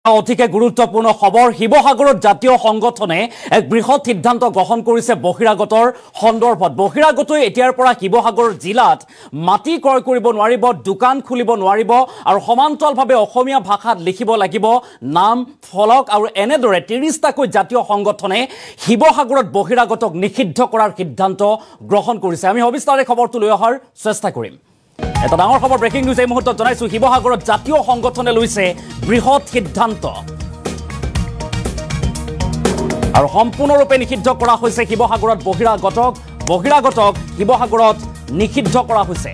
অতিকে গুৰুত্বপূৰ্ণ খবৰ শিৱসাগৰত জাতীয় সংগঠনে এক বৃহৎ সিদ্ধান্ত গ্ৰহণ কৰিছে বহিৰাগতৰ সন্দৰ্ভত বহিৰাগতই এতিয়াৰ পৰা শিৱসাগৰ জিলাত মাটি ক্ৰয় কৰিব নোৱাৰিব দোকান খুলিব নোৱাৰিব আৰু সমান্তৰালভাৱে অসমীয়া ভাষাত লিখিব লাগিব নাম ফলক আৰু এনেদৰে ৩০টাকৈ জাতীয় সংগঠনে শিৱসাগৰত বহিৰাগতক নিষিদ্ধ কৰাৰ সিদ্ধান্ত গ্ৰহণ কৰিছে আমি সবিস্তাৰে খবৰটো লৈ অহাৰ চেষ্টা কৰিম এটা ডাঙৰ খবৰ ব্ৰেকিং নিউজ এই মুহূৰ্তত জনাইছো শিৱসাগৰত জাতীয় সংগঠনে লৈছে বৃহৎ সিদ্ধান্ত আৰু সম্পূৰ্ণৰূপে নিষিদ্ধ কৰা হৈছে শিৱসাগৰত বহিৰাগতক শিৱসাগৰত নিষিদ্ধ কৰা হৈছে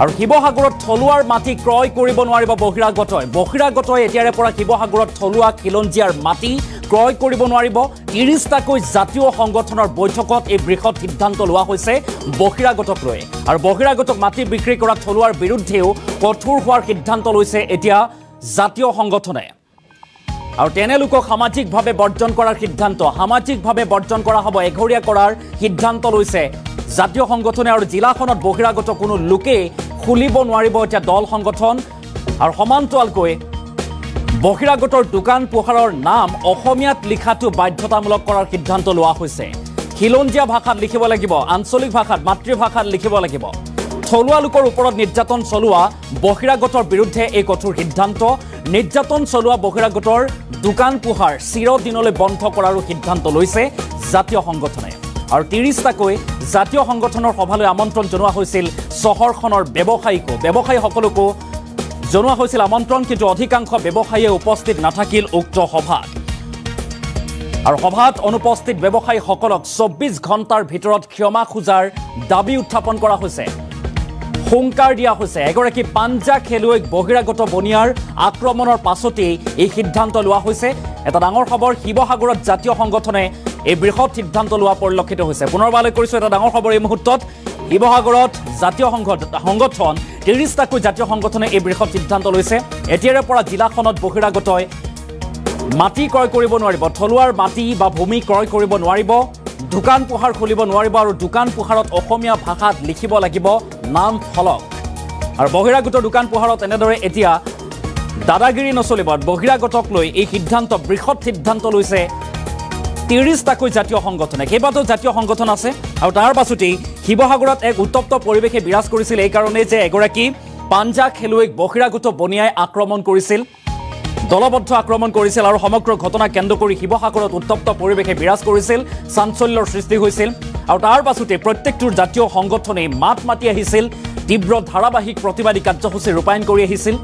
আৰু শিৱসাগৰত থলুৱাৰ মাটি ক্ৰয় কৰিব নোৱাৰিব বহিৰাগতই এতিয়াৰে পৰা শিৱসাগৰত থলুৱা খিলঞ্জীয়াৰ মাটি ক্ৰয় কৰিব নোৱাৰিব ৩০টাকৈ জাতীয় সংগঠনৰ বৈঠকত এই বৃহৎ সিদ্ধান্ত লোৱা হৈছে বহিৰাগতক লৈ আৰু বহিৰাগতক মাটি বিক্ৰী কৰা থলুৱাৰ বিৰুদ্ধেও কঠোৰ হোৱাৰ সিদ্ধান্ত লৈছে এতিয়া জাতীয় সংগঠনে আৰু তেনে লোকক সামাজিকভাৱে বৰ্জন কৰাৰ সিদ্ধান্ত কৰা হ'ব এঘৰীয়া কৰাৰ সিদ্ধান্ত লৈছে জাতীয় সংগঠনে আৰু জিলাখনত বহিৰাগত কোনো লোকে খুলিব নোৱাৰিব এতিয়া দল সংগঠন আৰু সমান্তৰালকৈ বহিৰাগতৰ দোকান পোহাৰৰ নাম অসমীয়াত লিখাটো বাধ্যতামূলক কৰাৰ সিদ্ধান্ত লোৱা হৈছে খিলঞ্জীয়া ভাষাত লিখিব লাগিব আঞ্চলিক ভাষাত মাতৃভাষাত লিখিব লাগিব থলুৱা লোকৰ ওপৰত নিৰ্যাতন চলোৱা বহিৰাগতৰ বিৰুদ্ধে এই কঠোৰ সিদ্ধান্ত নিৰ্যাতন চলোৱা বহিৰাগতৰ দোকান পোহাৰ চিৰদিনলৈ বন্ধ কৰাৰো সিদ্ধান্ত লৈছে জাতীয় সংগঠনে আৰু ৩০টাকৈ জাতীয় সংগঠনৰ সভালৈ আমন্ত্ৰণ জনোৱা হৈছিল চহৰখনৰ ব্যৱসায়ীসকলকো জনোৱা হৈছিল আমন্ত্ৰণ কিন্তু অধিকাংশ ব্যৱসায়ীয়ে উপস্থিত নাথাকিল উক্ত সভাত আৰু সভাত অনুপস্থিত ব্যৱসায়ীসকলক ২৪ ঘণ্টাৰ ভিতৰত ক্ষমা খোজাৰ দাবী উত্থাপন কৰা হৈছে হুংকাৰ দিয়া হৈছে এগৰাকী পাঞ্জা খেলুৱৈক বহিৰাগত বনিয়াৰ আক্ৰমণৰ পাছতেই এই সিদ্ধান্ত লোৱা হৈছে এটা ডাঙৰ খবৰ শিৱসাগৰত জাতীয় সংগঠনে এই বৃহৎ সিদ্ধান্ত লোৱা পৰিলক্ষিত হৈছে পুনৰবাৰলৈ কৰিছো এটা ডাঙৰ খবৰ এই মুহূৰ্তত শিৱসাগৰত জাতীয় সংগঠন ৩০টাকৈ জাতীয় সংগঠনে এই বৃহৎ সিদ্ধান্ত লৈছে এতিয়াৰে পৰা জিলাখনত বহিৰাগতই মাটি ক্ৰয় কৰিব নোৱাৰিব থলুৱাৰ মাটি বা ভূমি ক্ৰয় কৰিব নোৱাৰিব দোকান পোহাৰ খুলিব নোৱাৰিব আৰু দোকান পোহাৰত অসমীয়া ভাষাত লিখিব লাগিব নাম ফলক আৰু বহিৰাগতৰ দোকান পোহাৰত এনেদৰে এতিয়া দাদাগিৰি নচলিব বহিৰাগতক লৈ এই বৃহৎ সিদ্ধান্ত লৈছে ৩০টাকৈ জাতীয় সংগঠনে কেইবাটাও জাতীয় সংগঠন আছে আৰু তাৰ পাছতেই শিৱসাগৰত এক উত্তপ্ত পৰিৱেশে বিৰাজ কৰিছিল এই কাৰণে যে এগৰাকী পাঞ্জা খেলুৱৈক বহিৰাগত বনিয়াই আক্ৰমণ কৰিছিল দলবদ্ধ আক্ৰমণ কৰিছিল আৰু সমগ্ৰ ঘটনা কেন্দ্ৰ কৰি শিৱসাগৰত উত্তপ্ত পৰিৱেশে বিৰাজ কৰিছিল চাঞ্চল্যৰ সৃষ্টি হৈছিল আৰু তাৰ পাছতে প্ৰত্যেকটোৰ জাতীয় সংগঠনে মাত মাতি আহিছিল তীব্ৰ ধাৰাবাহিক প্ৰতিবাদী কাৰ্যসূচী ৰূপায়ণ কৰি আহিছিল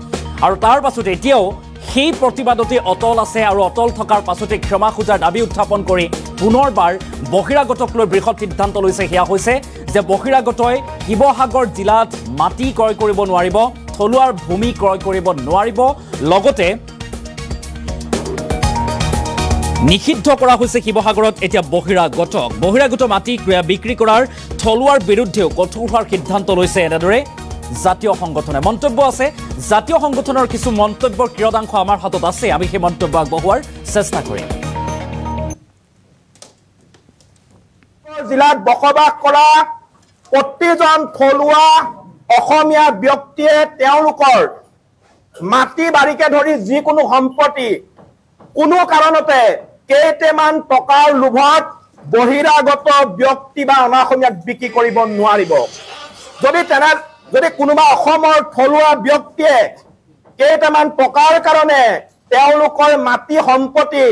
আৰু তাৰ পাছতে এতিয়াও সেই প্ৰতিবাদতে অটল আছে আৰু অটল থকাৰ পাছতে ক্ষমা খোজাৰ দাবী উত্থাপন কৰি পুনৰবাৰ বহিৰাগতক লৈ বৃহৎ সিদ্ধান্ত লৈছে সেয়া হৈছে যে বহিৰাগতই শিৱসাগৰ জিলাত মাটি ক্ৰয় কৰিব নোৱাৰিব থলুৱাৰ ভূমি ক্ৰয় কৰিব নোৱাৰিব লগতে নিষিদ্ধ কৰা হৈছে শিৱসাগৰত এতিয়া বহিৰাগত মাটি বিক্ৰী কৰাৰ থলুৱাৰ বিৰুদ্ধেও কঠোৰ হোৱাৰ সিদ্ধান্ত লৈছে এনেদৰে জাতীয় সংগঠনে মন্তব্য আছে জাতীয় সংগঠনৰ কিছু মন্তব্যৰ কিৰদাংশ আমাৰ হাতত আছে আমি সেই মন্তব্য আগবঢ়োৱাৰ চেষ্টা কৰিম জিলাত বসবাস কৰা প্ৰতিজন থলুৱা অসমীয়া ব্যক্তিয়ে তেওঁলোকৰ মাটি বাৰীকে ধৰি যিকোনো সম্পত্তি কোনো কাৰণতে কেইটামান টকাৰ লোভত বহিৰাগত ব্যক্তি বা অনাঅসমীয়াক বিক্ৰী কৰিব নোৱাৰিব যদি কোনোবা অসমৰ থলুৱা ব্যক্তিয়ে কেইটামান টকাৰ কাৰণে তেওঁলোকৰ মাটি সম্পত্তি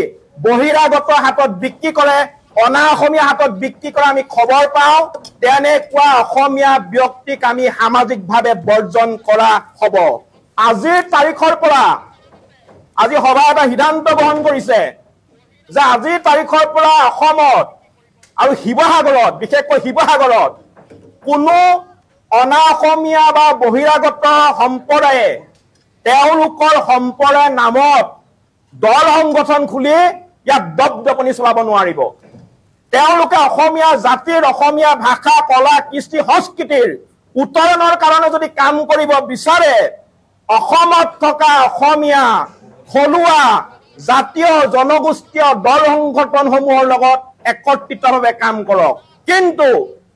বহিৰাগত হাতত বিক্ৰী কৰে অনাঅসমীয়া হাতত বিক্ৰী কৰা আমি খবৰ পাওঁ তেনেকুৱা অসমীয়া ব্যক্তিক আমি সামাজিকভাৱে বৰ্জন কৰা হ'ব আজিৰ তাৰিখৰ পৰা আজি সভা এটা সিদ্ধান্ত গ্ৰহণ কৰিছে যে আজিৰ তাৰিখৰ পৰা অসমত আৰু শিৱসাগৰত বিশেষকৈ শিৱসাগৰত কোনো অনাঅসমীয়া বা বহিৰাগত সম্প্ৰদায়ে তেওঁলোকৰ সম্প্ৰদায়ৰ নামত দল সংগঠন খুলি ইয়াত দপদপনি চলাব নোৱাৰিব তেওঁলোকে অসমীয়া জাতিৰ অসমীয়া ভাষা কলা কৃষ্টি সংস্কৃতিৰ উত্তৰণৰ কাৰণে যদি কাম কৰিব বিচাৰে অসমত থকা অসমীয়া থলুৱা জাতীয় জনগোষ্ঠীয় দল সংগঠনসমূহৰ লগত একত্ৰিতভাৱে কাম কৰক কিন্তু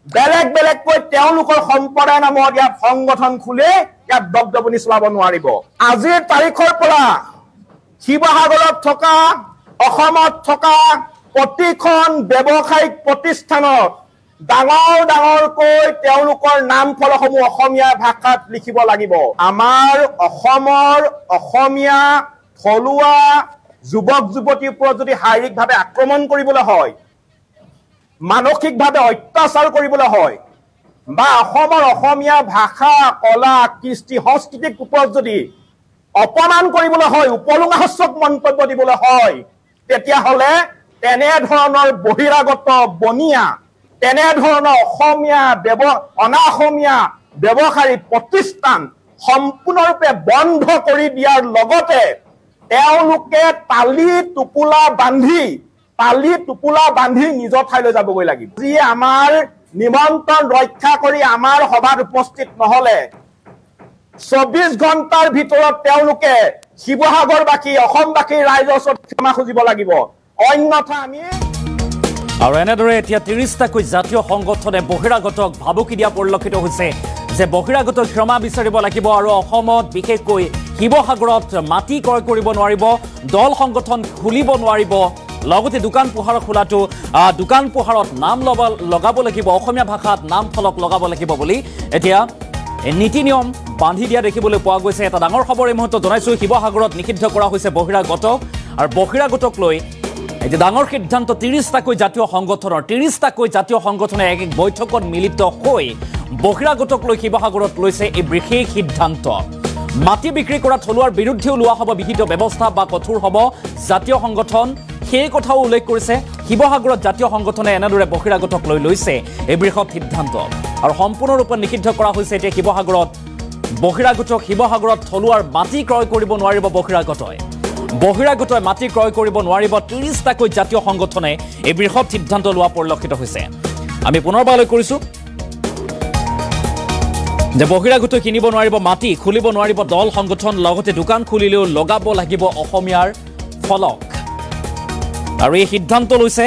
বেলেগকৈ তেওঁলোকৰ সম্প্ৰদায়ৰ নামত ইয়াত সংগঠন খুলি ইয়াত দপদপনি চলাব নোৱাৰিব আজিৰ তাৰিখৰ পৰা শিৱসাগৰত থকা অসমত থকা প্ৰতিখন ব্যৱসায়িক প্ৰতিষ্ঠানত ডাঙৰ ডাঙৰকৈ তেওঁলোকৰ নাম ফলকসমূহ অসমীয়া ভাষাত লিখিব লাগিব। আমাৰ অসমৰ অসমীয়া থলুৱা যুৱক যুৱতীৰ ওপৰত যদি শাৰীৰিকভাৱে আক্ৰমণ কৰিবলৈ হয়, মানসিকভাৱে অত্যাচাৰ কৰিবলৈ হয়, বা অসমৰ অসমীয়া ভাষা কলা কৃষ্টি সংস্কৃতিৰ ওপৰত যদি অপমান কৰিবলৈ হয়, উপলুঙাসূচক মন্তব্য দিবলৈ হয়, তেতিয়াহ'লে তেনেধৰণৰ বহিৰাগত বনিয়া, তেনেধৰণৰ অনাঅসমীয়া ব্যৱসায়ী প্ৰতিষ্ঠান সম্পূৰ্ণৰূপে বন্ধ কৰি দিয়াৰ লগতে তেওঁলোকে তালি টোপোলা বান্ধি নিজৰ ঠাইলৈ যাবগৈ লাগিব। যি আমাৰ নিমন্ত্ৰণ ৰক্ষা কৰি আমাৰ সভাত উপস্থিত নহলে 24 ঘণ্টাৰ ভিতৰত তেওঁলোকে শিৱসাগৰবাসী অসমবাসী ৰাইজৰ ওচৰত ক্ষমা খুজিব লাগিব, অন্যথা আমি। আৰু এনেদৰে এতিয়া 30টাকৈ জাতীয় সংগঠনে বহিৰাগতক ভাবুকি দিয়া পৰিলক্ষিত হৈছে যে বহিৰাগতক ক্ষমা বিচাৰিব লাগিব আৰু অসমত বিশেষকৈ শিৱসাগৰত মাটি ক্ৰয় কৰিব নোৱাৰিব, দল সংগঠন খুলিব নোৱাৰিব, লগতে দোকান পোহাৰ খোলাটো দোকান পোহাৰত নাম লগাব লাগিব, অসমীয়া ভাষাত নাম ফলক লগাব লাগিব বুলি এতিয়া নীতি নিয়ম বান্ধি দিয়া দেখিবলৈ পোৱা গৈছে। এটা ডাঙৰ খবৰ এই মুহূৰ্তত জনাইছোঁ, শিৱসাগৰত নিষিদ্ধ কৰা হৈছে বহিৰাগতক। আৰু বহিৰাগতক লৈ এতিয়া ডাঙৰ সিদ্ধান্ত 30টাকৈ জাতীয় সংগঠনে এক বৈঠকত মিলিত হৈ বহিৰাগতক লৈ শিৱসাগৰত লৈছে এই বিশেষ সিদ্ধান্ত। মাটি বিক্ৰী কৰা থলুৱাৰ বিৰুদ্ধেও লোৱা হ'ব বিহিত ব্যৱস্থা বা কঠোৰ হ'ব জাতীয় সংগঠন, সেই কথাও উল্লেখ কৰিছে। শিৱসাগৰত জাতীয় সংগঠনে এনেদৰে বহিৰাগতক লৈ লৈছে এই বৃহৎ সিদ্ধান্ত আৰু সম্পূৰ্ণৰূপে নিষিদ্ধ কৰা হৈছে এতিয়া শিৱসাগৰত বহিৰাগতক। শিৱসাগৰত থলুৱাৰ মাটি ক্ৰয় কৰিব নোৱাৰিব বহিৰাগতই মাটি ক্ৰয় কৰিব নোৱাৰিব। 30টাকৈ জাতীয় সংগঠনে এই বৃহৎ সিদ্ধান্ত লোৱা পৰিলক্ষিত হৈছে। আমি পুনৰবাৰলৈ কৰিছোঁ যে বহিৰাগতই কিনিব নোৱাৰিব মাটি, খুলিব নোৱাৰিব দল সংগঠন, লগতে দোকান খুলিলেও লগাব লাগিব অসমীয়াৰ ফলক। আৰু এই সিদ্ধান্ত লৈছে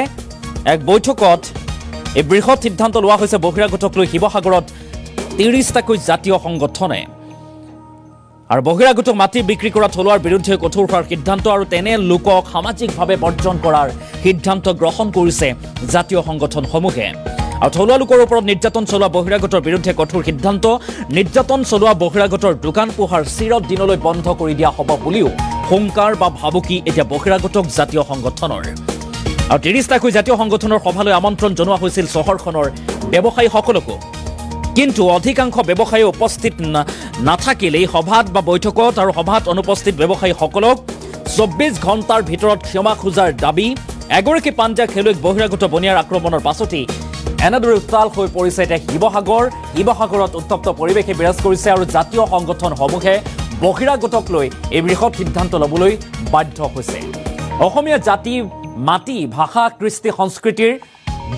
এক বৈঠকত, এই বৃহৎ সিদ্ধান্ত লোৱা হৈছে বহিৰাগতক লৈ শিৱসাগৰত 30টাকৈ জাতীয় সংগঠনে। আৰু বহিৰাগতক মাটি বিক্ৰী কৰা থলুৱাৰ বিৰুদ্ধে কঠোৰ হোৱাৰ সিদ্ধান্ত আৰু তেনে লোকক সামাজিকভাৱে বৰ্জন কৰাৰ সিদ্ধান্ত গ্ৰহণ কৰিছে জাতীয় সংগঠনসমূহে। আৰু থলুৱা লোকৰ ওপৰত নিৰ্যাতন চলোৱা বহিৰাগতৰ বিৰুদ্ধে কঠোৰ সিদ্ধান্ত, নিৰ্যাতন চলোৱা বহিৰাগতৰ দোকান পোহাৰ চিৰদিনলৈ বন্ধ কৰি দিয়া হ'ব বুলিও হুংকাৰ বা ভাবুকি এতিয়া বহিৰাগতক জাতীয় সংগঠনৰ। আৰু 30টাকৈ জাতীয় সংগঠনৰ সভালৈ আমন্ত্ৰণ জনোৱা হৈছিল চহৰখনৰ ব্যৱসায়ীসকলকো, কিন্তু অধিকাংশ ব্যৱসায়ী উপস্থিত নাথাকিল এই সভাত বা বৈঠকত। আৰু সভাত অনুপস্থিত ব্যৱসায়ীসকলক 24 ঘণ্টাৰ ভিতৰত ক্ষমা খোজাৰ দাবী। এগৰাকী পাঞ্জা খেলুৱৈক বহিৰাগত বনিয়াৰ আক্ৰমণৰ পাছতেই এনেদৰে উত্তাল হৈ পৰিছে এতিয়া শিৱসাগৰত উত্তপ্ত পৰিৱেশে বিৰাজ কৰিছে আৰু জাতীয় সংগঠনসমূহে বহিৰাগতক লৈ এই বৃহৎ সিদ্ধান্ত ল'বলৈ বাধ্য হৈছে। অসমীয়া জাতি, মাটি, ভাষা, কৃষ্টি সংস্কৃতিৰ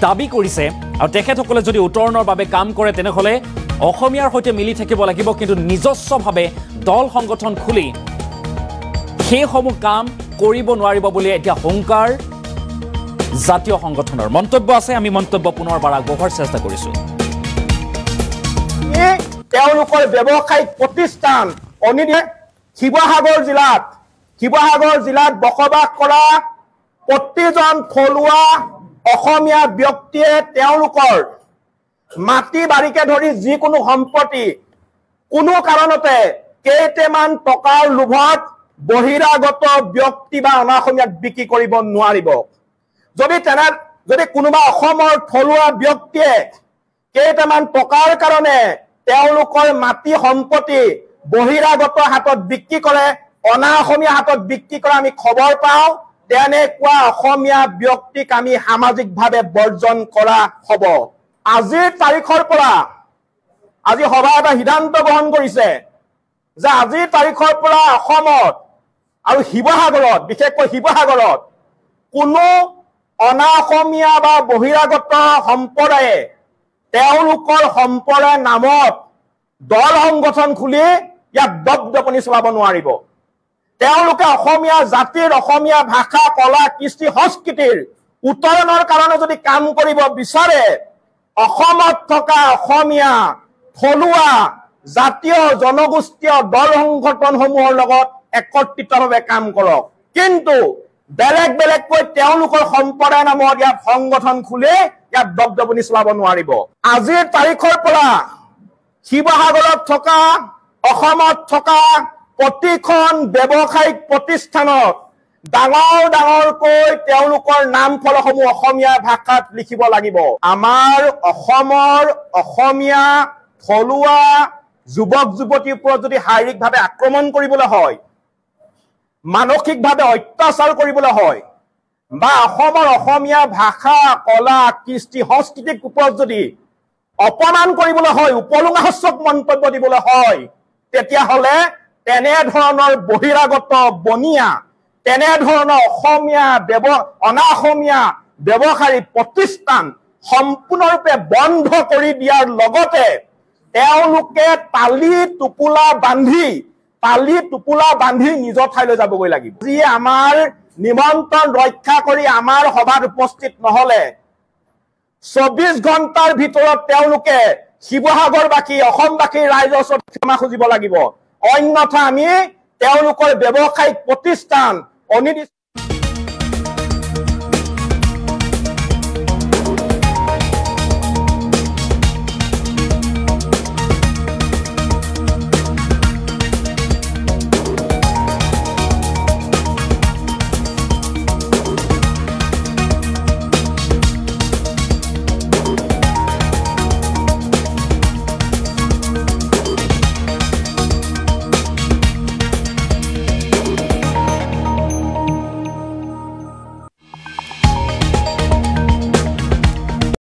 দাবী কৰিছে আৰু তেখেতসকলে যদি উত্তৰণৰ বাবে কাম কৰে তেনেহ'লে অসমীয়াৰ সৈতে মিলি থাকিব লাগিব, কিন্তু নিজস্বভাৱে দল সংগঠন খুলি সেইসমূহ কাম কৰিব নোৱাৰিব বুলি এতিয়া হুংকাৰ জাতীয় সংগঠনৰ। মন্তব্য আছে, আমি মন্তব্য পুনৰবাৰ আগবঢ়োৱাৰ চেষ্টা কৰিছোঁ। তেওঁলোকৰ ব্যৱসায়িক প্ৰতিষ্ঠান শিৱসাগৰ জিলাত বসবাস কৰা প্ৰতিজন থলুৱা অসমীয়া ব্যক্তিয়ে তেওঁলোকৰ মাটি বাৰীকে ধৰি যিকোনো সম্পত্তি কোনো কাৰণতে কেইটামান টকাৰ লোভত বহিৰাগত ব্যক্তি বা অনাঅসমীয়াক বিক্ৰী কৰিব নোৱাৰিব। যদি কোনোবা অসমৰ থলুৱা ব্যক্তিয়ে কেইটামান টকাৰ কাৰণে তেওঁলোকৰ মাটি সম্পত্তি বহিৰাগত হাতত বিক্ৰী কৰে, অনাঅসমীয়া হাতত বিক্ৰী কৰা আমি খবৰ পাওঁ, তেনেকুৱা অসমীয়া ব্যক্তিক আমি সামাজিকভাৱে বৰ্জন কৰা হ'ব। আজিৰ তাৰিখৰ পৰা আজি সভা এটা সিদ্ধান্ত গ্ৰহণ কৰিছে যে আজিৰ তাৰিখৰ পৰা অসমত আৰু শিৱসাগৰত, বিশেষকৈ শিৱসাগৰত কোনো অনাঅসমীয়া বা বহিৰাগত সম্প্ৰদায়ে তেওঁলোকৰ সম্প্ৰদায়ৰ নামত দল সংগঠন খুলি ইয়াক দপদপনি চলাব নোৱাৰিব। তেওঁলোকে অসমীয়া জাতিৰ, অসমীয়া ভাষা, কলা, কৃষ্টি সংস্কৃতিৰ উত্তৰণৰ কাৰণে যদি কাম কৰিব বিচাৰে, অসমত থকা অসমীয়া থলুৱা জাতীয় জনগোষ্ঠীয় দল সংগঠনসমূহৰ লগত একত্ৰিতভাৱে কাম কৰক। কিন্তু বেলেগ বেলেগকৈ তেওঁলোকৰ সম্প্ৰদায়ৰ নামত ইয়াত সংগঠন খুলি ইয়াত দবদবনি চলাব নোৱাৰিব। আজিৰ তাৰিখৰ পৰা শিৱসাগৰত থকা অসমত থকা প্ৰতিখন ব্যৱসায়িক প্ৰতিষ্ঠানত ডাঙৰ ডাঙৰকৈ তেওঁলোকৰ নাম ফলকসমূহ অসমীয়া ভাষাত লিখিব লাগিব। আমাৰ অসমৰ অসমীয়া থলুৱা যুৱক যুৱতীৰ ওপৰত যদি শাৰীৰিকভাৱে আক্ৰমণ কৰিবলৈ হয়, মানসিকভাৱে অত্যাচাৰ কৰিবলৈ হয়, বা অসমৰ অসমীয়া ভাষা কলা কৃষ্টি সংস্কৃতিৰ ওপৰত যদি অপমান কৰিবলৈ হয়, উপলুঙাসূচক মন্তব্য দিবলৈ হয়, তেতিয়াহ'লে তেনেধৰণৰ বহিৰাগত বনিয়া, তেনেধৰণৰ অসমীয়া অনাঅসমীয়া ব্যৱসায়ী প্ৰতিষ্ঠান সম্পূৰ্ণৰূপে বন্ধ কৰি দিয়াৰ লগতে তেওঁলোকে টালি টোপোলা বান্ধি নিজৰ ঠাইলৈ যাবগৈ লাগিব। যি আমাৰ নিমন্ত্ৰণ ৰক্ষা কৰি আমাৰ সভাত উপস্থিত নহলে 24 ঘণ্টাৰ ভিতৰত তেওঁলোকে শিৱসাগৰবাসী অসমবাসী ৰাইজৰ ওচৰত ক্ষমা খুজিব লাগিব। অন্যথা আমি তেওঁলোকৰ ব্যৱসায়িক প্ৰতিষ্ঠান অনিৰ্দিষ্ট